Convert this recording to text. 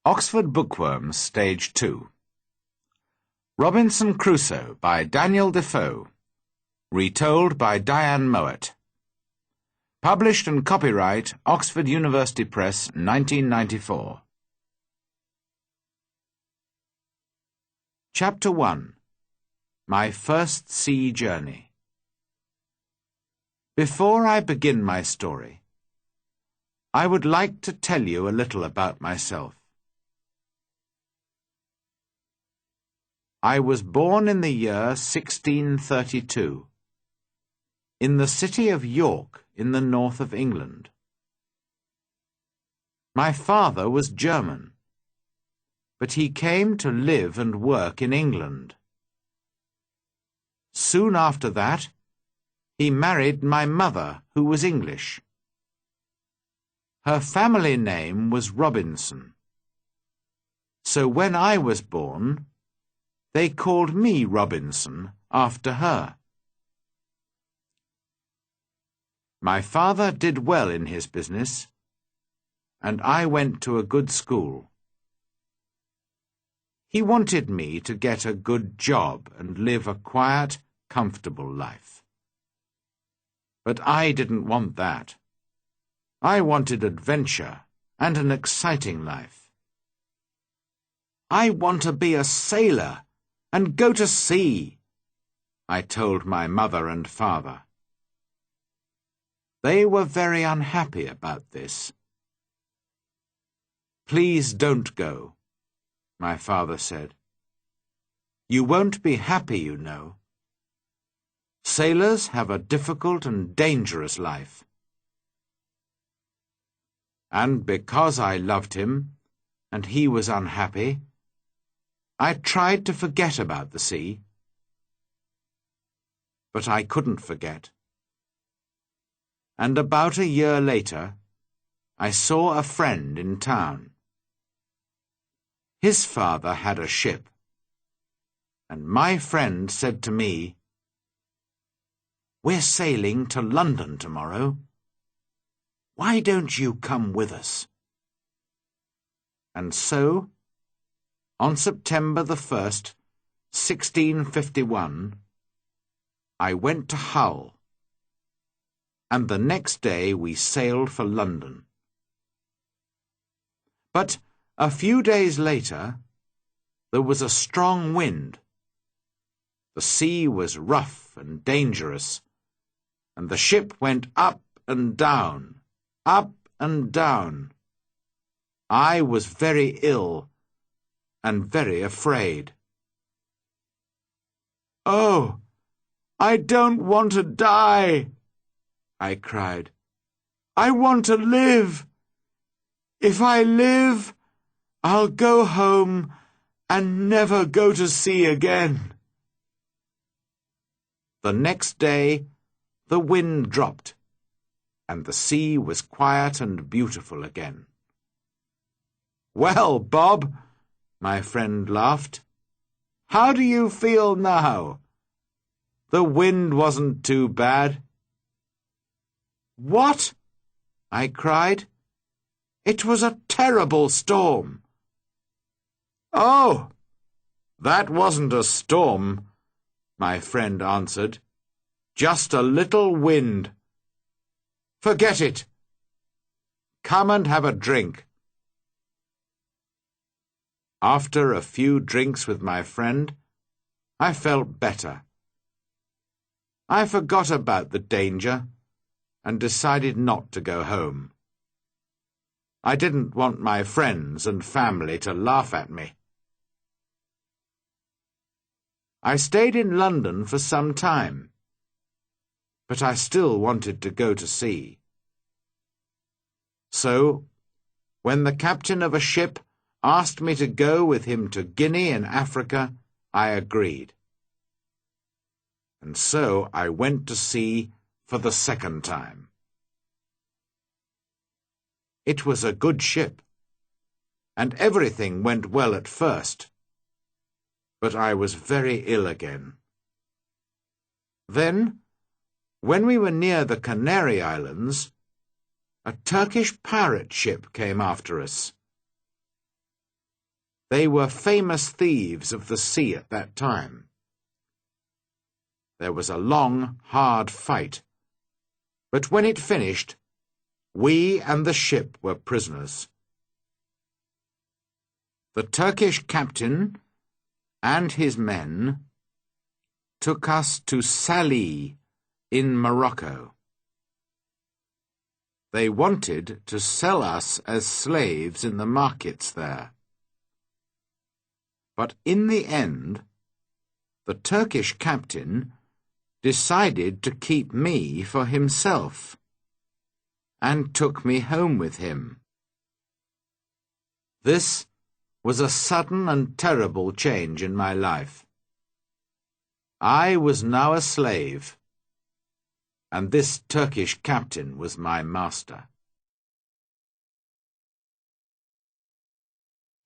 Oxford Bookworms, Stage 2. Robinson Crusoe by Daniel Defoe. Retold by Diane Mowat. Published and copyright Oxford University Press, 1994. Chapter 1. My First Sea Journey. Before I begin my story, I would like to tell you a little about myself. I was born in the year 1632, in the city of York in the north of England. My father was German, but he came to live and work in England. Soon after that, he married my mother, who was English. Her family name was Robinson. So when I was born, they called me Robinson after her. My father did well in his business, and I went to a good school. He wanted me to get a good job and live a quiet, comfortable life. But I didn't want that. I wanted adventure and an exciting life. I want to be a sailor and go to sea, I told my mother and father. They were very unhappy about this. Please don't go, my father said. You won't be happy, you know. Sailors have a difficult and dangerous life. And because I loved him, and he was unhappy, I tried to forget about the sea. But I couldn't forget. And about a year later, I saw a friend in town. His father had a ship, and my friend said to me, "We're sailing to London tomorrow. Why don't you come with us?" And so, on September the 1st, 1651, I went to Hull, and the next day we sailed for London. But a few days later, there was a strong wind. The sea was rough and dangerous, and the ship went up and down, up and down. I was very ill and very afraid. "Oh, I don't want to die," I cried. "I want to live. If I live, I'll go home and never go to sea again." The next day, the wind dropped, and the sea was quiet and beautiful again. "Well, Bob," my friend laughed, "how do you feel now? The wind wasn't too bad." "What?" I cried. "It was a terrible storm." "Oh, that wasn't a storm," my friend answered. "Just a little wind. Forget it. Come and have a drink." After a few drinks with my friend, I felt better. I forgot about the danger and decided not to go home. I didn't want my friends and family to laugh at me. I stayed in London for some time, but I still wanted to go to sea. So, when the captain of a ship asked me to go with him to Guinea in Africa, I agreed. And so I went to sea for the second time. It was a good ship, and everything went well at first, but I was very ill again. Then, when we were near the Canary Islands, a Turkish pirate ship came after us. They were famous thieves of the sea at that time. There was a long, hard fight, but when it finished, we and the ship were prisoners. The Turkish captain and his men took us to Salih in Morocco. They wanted to sell us as slaves in the markets there. But in the end, the Turkish captain decided to keep me for himself and took me home with him. This was a sudden and terrible change in my life. I was now a slave, and this Turkish captain was my master.